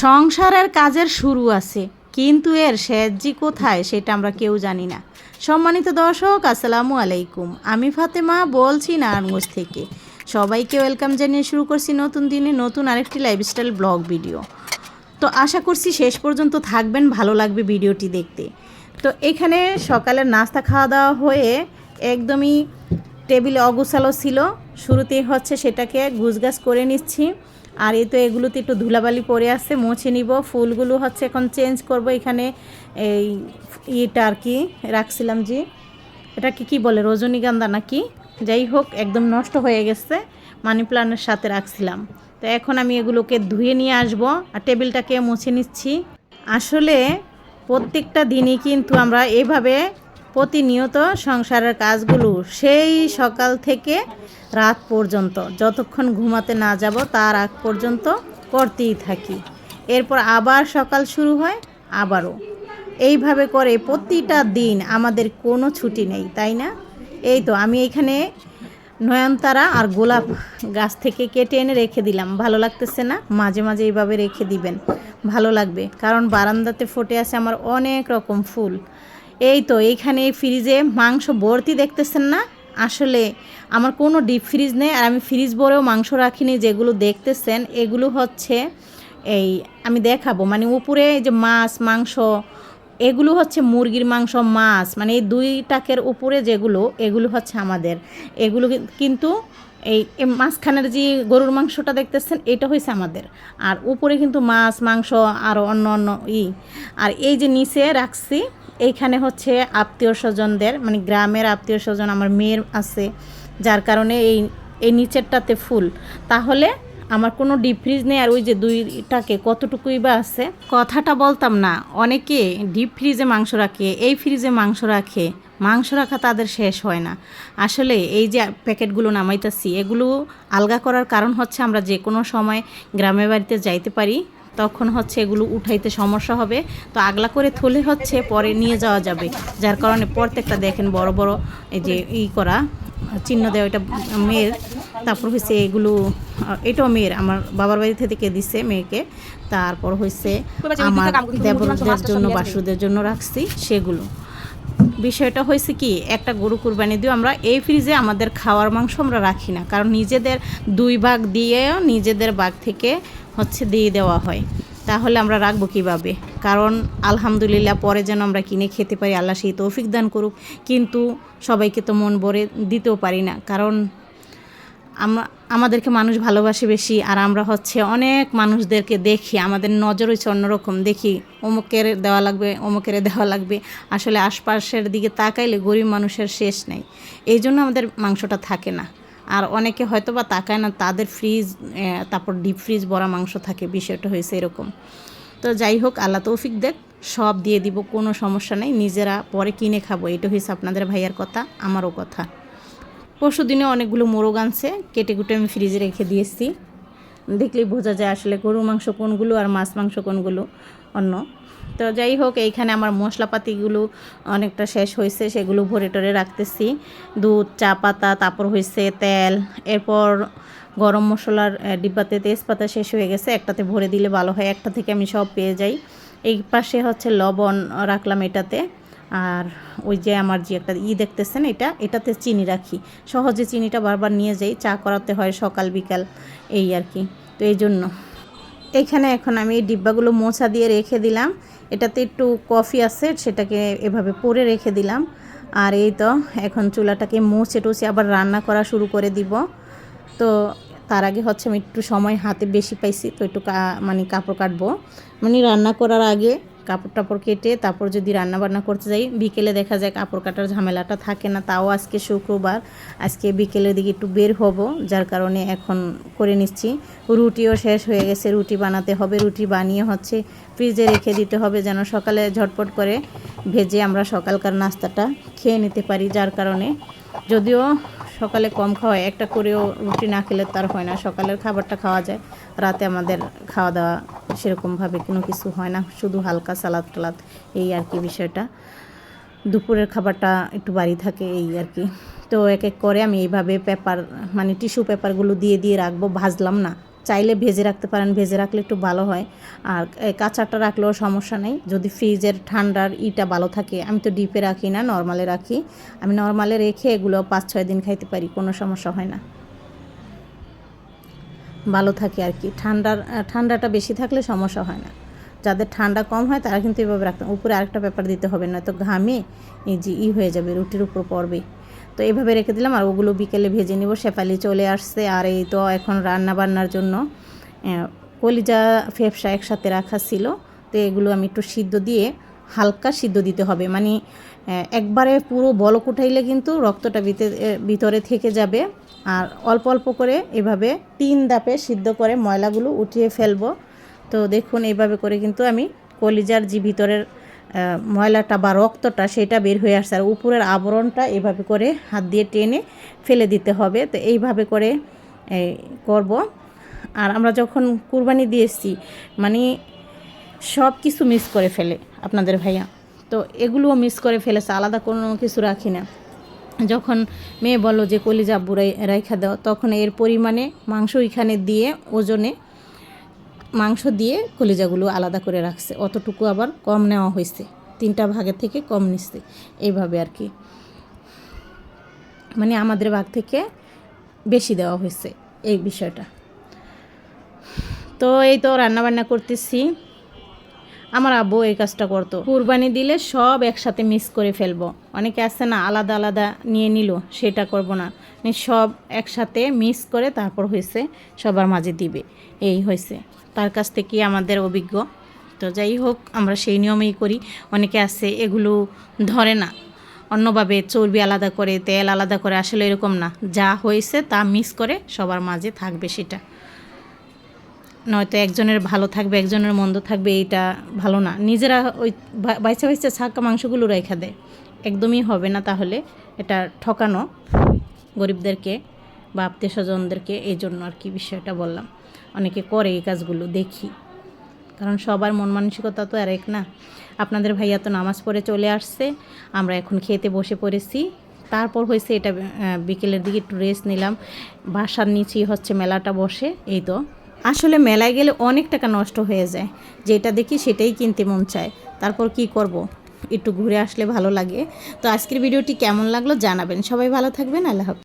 সংসারের কাজের শুরু আছে, কিন্তু এর শেষ যে কোথায় সেটা আমরা কেউ জানি না। সম্মানিত দর্শক, আসসালামু আলাইকুম। আমি ফাতেমা বলছি নারায়ণগঞ্জ থেকে। সবাইকে ওয়েলকাম জানিয়ে শুরু করছি নতুন দিনে নতুন আরেকটি লাইফস্টাইল ব্লগ ভিডিও। তো আশা করছি শেষ পর্যন্ত থাকবেন, ভালো লাগবে ভিডিওটি দেখতে। তো এখানে সকালের নাস্তা খাওয়া দাওয়া হয়ে একদমই টেবিলে অগোছালো ছিল। শুরুতেই হচ্ছে সেটাকে গুছগাছ করে নিচ্ছি। আর এই তো এগুলোতে একটু ধুলাবালি পড়ে আছে, মুছে নিব। ফুলগুলো হচ্ছে এখন চেঞ্জ করব। এখানে এই ইটা আর কি রাখছিলাম, যে এটা কি বলে, রজনীগন্ধা নাকি, যাই হোক একদম নষ্ট হয়ে গেছে, মানি প্লান্টের সাথে রাখছিলাম। তো এখন আমি এগুলোকে ধুয়ে নিয়ে আসব আর টেবিলটাকে মুছে নিচ্ছি। আসলে প্রত্যেকটা দিনই কিন্তু আমরা এভাবে প্রতিনিয়ত সংসারের কাজগুলো সেই সকাল থেকে রাত পর্যন্ত, যতক্ষণ ঘুমাতে না যাব তার আগ পর্যন্ত করতেই থাকি। এরপর আবার সকাল শুরু হয়, আবারও এইভাবে করে প্রতিটা দিন। আমাদের কোনো ছুটি নেই, তাই না? এই তো আমি এখানে নয়নতারা আর গোলাপ গাছ থেকে কেটে এনে রেখে দিলাম। ভালো লাগতেছে না? মাঝে মাঝে এইভাবে রেখে দিবেন, ভালো লাগবে। কারণ বারান্দাতে ফুটে আছে আমার অনেক রকম ফুল। এই তো এইখানে ফ্রিজে মাংস ভর্তি, দেখতেছেন না? আসলে আমার কোনো ডিপ ফ্রিজ নেই, আর আমি ফ্রিজ ভরেও মাংস রাখিনি। যেগুলো দেখতেছেন এগুলো হচ্ছে এই আমি দেখাবো, মানে উপরে যে মাছ মাংস, এগুলো হচ্ছে মুরগির মাংস, মাছ, মানে এই দুই টাকের উপরে যেগুলো, এগুলো হচ্ছে আমাদের। এগুলো কিন্তু এই মাঝখানের যে গরুর মাংসটা দেখতেছেন এটা হয়েছে আমাদের। আর উপরে কিন্তু মাছ মাংস আর অন্য অন্য আর এই যে নিচে রাখছি, এইখানে হচ্ছে আত্মীয় স্বজনদের, মানে গ্রামের আত্মীয় স্বজন আমার মেয়ের আছে, যার কারণে এই নিচেরটাতে ফুল। তাহলে আমার কোনো ডিপ ফ্রিজ নেই। আর ওই যে দুইটাকে কতটুকুই বা আছে, কথাটা বলতাম না। অনেকে ডিপ ফ্রিজে মাংস রাখে, এই ফ্রিজে মাংস রাখে, মাংস রাখা তাদের শেষ হয় না। আসলে এই যে প্যাকেটগুলো নামাইতেছি, এগুলো আলগা করার কারণ হচ্ছে আমরা যে কোনো সময় গ্রামের বাড়িতে যাইতে পারি, তখন হচ্ছে এগুলো উঠাইতে সমস্যা হবে। তো আগলা করে থলে হচ্ছে পরে নিয়ে যাওয়া যাবে, যার কারণে প্রত্যেকটা দেখেন বড় বড় এই যে করা চিহ্ন দেওয়া, এটা মেয়ের। তারপর হয়েছে এগুলো, এটাও মেয়ের, আমার বাবার বাড়ি থেকে দিছে মেয়েকে। তারপর হয়েছে আমার দেবরদের জন্য, বাসুদের জন্য রাখছি সেগুলো। বিষয়টা হয়েছে কি, একটা গরু কুরবানি দিয়েও আমরা এই ফ্রিজে আমাদের খাওয়ার মাংস আমরা রাখি না, কারণ নিজেদের 2 ভাগ দিয়েও নিজেদের ভাগ থেকে হচ্ছে দিয়ে দেওয়া হয়। তাহলে আমরা রাখবো কীভাবে? কারণ আলহামদুলিল্লাহ পরে যেন আমরা কিনে খেতে পারি, আল্লাহ সেই তৌফিক দান করুক। কিন্তু সবাইকে তো মন ভরে দিতেও পারি না, কারণ আমাদেরকে মানুষ ভালোবাসে বেশি। আর আমরা হচ্ছে অনেক মানুষদেরকে দেখি, আমাদের নজর হচ্ছে অন্যরকম, দেখি অমুকের দেওয়া লাগবে, অমুকের দেওয়া লাগবে। আসলে আশপাশের দিকে তাকাইলে গরিব মানুষের শেষ নেই, এই জন্য আমাদের মাংসটা থাকে না। আর অনেকে হয়তো বা তাকায় না, তাদের ফ্রিজ তারপর ডিপ ফ্রিজ ভরা মাংস থাকে। বিষয়টা হয়েছে এরকম। তো যাই হোক, আল্লাহ তৌফিক দেখ, সব দিয়ে দিব, কোনো সমস্যা নেই। নিজেরা পরে কিনে খাবো, এটা হয়েছে আপনাদের ভাইয়ার কথা, আমারও কথা। পরশু দিনে অনেকগুলো মোরগ আনছে, কেটে কুটে আমি ফ্রিজে রেখে দিয়েছি। দেখলেই বোঝা যায় আসলে গরুর মাংস কোনগুলো আর মাছ মাংস কোনগুলো অন্য। তো যাই হোক, এইখানে আমার মশলাপাতিগুলো অনেকটা শেষ হয়েছে, সেগুলো ভরে টরে রাখতেছি। দুধ, চা পাতা, তারপর হয়েছে তেল, এরপর গরম মশলার ডিব্বাতে তেজপাতা শেষ হয়ে গেছে, একটাতে ভরে দিলে ভালো হয়, একটা থেকে আমি সব পেয়ে যাই। এই পাশে হচ্ছে লবণ রাখলাম এটাতে। আর ওই যে আমার যে একটা দেখতেছেন, এটাতে চিনি রাখি, সহজে চিনিটা বারবার নিয়ে যাই, চা করাতে হয় সকাল বিকাল, এই আর কি। তো এই জন্য এইখানে এখন আমি এই ডিব্বাগুলো মোছা দিয়ে রেখে দিলাম। এটাতে একটু কফি আছে, সেটাকে এভাবে পরে রেখে দিলাম। আর এই তো এখন চুলাটাকে মুছে টুছে আবার রান্না করা শুরু করে দিব। তো তার আগে হচ্ছে আমি একটু সময় হাতে বেশি পাইছি, তো একটু মানে কাপড় কাটবো, মানে রান্না করার আগে কাপড় টাপড় কেটে তারপর যদি রান্না বান্না করতে যাই, বিকেলে দেখা যায় কাপড় কাটার ঝামেলাটা থাকে না। তাও আজকে শুক্রবার, আজকে বিকেলের দিকে একটু বের হব, যার কারণে এখন করে নিচ্ছি। রুটিও শেষ হয়ে গেছে, রুটি বানাতে হবে। রুটি বানিয়ে হচ্ছে ফ্রিজে রেখে দিতে হবে, যেন সকালে ঝটপট করে ভেজে আমরা সকালকার নাস্তাটা খেয়ে নিতে পারি। যার কারণে যদিও সকালে কম খাওয়া, একটা করেও রুটি না খেলে তার হয় না, সকালের খাবারটা খাওয়া যায়, রাতে আমাদের খাওয়া দাওয়া সেরকমভাবে কোনো কিছু হয় না, শুধু হালকা সালাদ টালাদ, এই আর কি বিষয়টা। দুপুরের খাবারটা একটু বাড়ি থাকে, এই আর কি। তো এক এক করে আমি এইভাবে পেপার, মানে টিস্যু পেপারগুলো দিয়ে দিয়ে রাখবো, ভাজলাম না, চাইলে ভেজে রাখতে পারেন, ভেজে রাখলে একটু ভালো হয়। আর কাঁচাটা রাখলেও সমস্যা নেই যদি ফ্রিজের ঠান্ডার ভালো থাকে। আমি তো ডিপে রাখি না, নর্মালে রাখি। আমি নর্মালে রেখে এগুলো 5-6 দিন খাইতে পারি, কোনো সমস্যা হয় না, ভালো থাকে আর কি। ঠান্ডাটা বেশি থাকলে সমস্যা হয় না। যাদের ঠান্ডা কম হয় তারা কিন্তু এভাবে রাখতে, উপরে আরেকটা পেপার দিতে হবে, না তো ঘামে এই যে হয়ে যাবে, রুটির উপর পড়বে। তো এইভাবে রেখে দিলাম। আর ওগুলো বিকেলে ভেজে নিব। শেফালি চলে আসছে। আর এই তো এখন রান্না বান্নার জন্য কলিজা ফেফসা একসাথে রাখা ছিল, তো এগুলো আমি একটু সিদ্ধ দিয়ে, হালকা সিদ্ধ দিতে হবে, মানে একবারে পুরো বলক উঠাইলে কিন্তু রক্তটা ভিতরে থেকে যাবে। আর অল্প অল্প করে এভাবে 3 ধাপে সিদ্ধ করে ময়লাগুলো উঠিয়ে ফেলবো। তো দেখুন এইভাবে করে কিন্তু আমি কলিজার যে ভিতরের ময়লাটা বা রক্তটা সেটা বের হয়ে আসছে। আর উপরের আবরণটা এভাবে করে হাত দিয়ে টেনে ফেলে দিতে হবে। তো এইভাবে করে করব। আর আমরা যখন কুরবানি দিয়েছি, মানে সব কিছু মিস করে ফেলে আপনাদের ভাইয়া, তো এগুলোও মিস করে ফেলেছে, আলাদা কোনো কিছু রাখি না। যখন মেয়ে বললো যে কলিজা আব্বু রাইখা দাও, তখন এর পরিমাণে মাংস এখানে দিয়ে ওজনে মাংস দিয়ে কলিজাগুলো আলাদা করে রাখছে। অতটুকু আবার কম নেওয়া হয়েছে, 3টা ভাগের থেকে কম নিচ্ছে, এইভাবে আর কি, মানে আমাদের ভাগ থেকে বেশি দেওয়া হয়েছে এই বিষয়টা। তো এই তো রান্নাবান্না করতেছি। আমার আব্বু এই কাজটা করতো, কুরবানি দিলে সব একসাথে মিক্স করে ফেলবো। অনেকে আছে না আলাদা আলাদা নিয়ে নিল, সেটা করব না, সব একসাথে মিক্স করে তারপর হয়েছে সবার মাঝে দিবে, এই হয়েছে। তার কাছ থেকে আমাদের অভিজ্ঞ। তো যাই হোক, আমরা সেই নিয়মেই করি। অনেকে আছে এগুলো ধরে না, অন্যভাবে চর্বি আলাদা করে, তেল আলাদা করে, আসলে এরকম না, যা হয়েছে তা মিক্স করে সবার মাঝে থাকবে সেটা। নয়তো একজনের ভালো থাকবে, একজনের মন্দ থাকবে, এইটা ভালো না। নিজেরা ওই বাইচা বাইচা ছাক্কা মাংসগুলো রেখা দেয়, একদমই হবে না। তাহলে এটা ঠকানো গরিবদেরকে বা আত্মীয় স্বজনদেরকে, এই জন্য আর কি বিষয়টা বললাম। অনেকে করে এই কাজগুলো দেখি, কারণ সবার মন মানসিকতা তো আর এক না। আপনাদের ভাইয়া তো নামাজ পড়ে চলে আসছে, আমরা এখন খেতে বসে পড়েছি। তারপর হয়েছে এটা বিকেলের দিকে একটু রেস্ট নিলাম। বাসার নিচেই হচ্ছে মেলাটা বসে। এই তো আসলে মেলায় গেলে অনেক টাকা নষ্ট হয়ে যায়, যেটা দেখি সেটাই কিনতে মন চায়। তারপর কি করব, একটু ঘুরে আসলে ভালো লাগে। তো আজকের ভিডিওটি কেমন লাগলো জানাবেন। সবাই ভালো থাকবেন। আল্লাহ হাফেজ।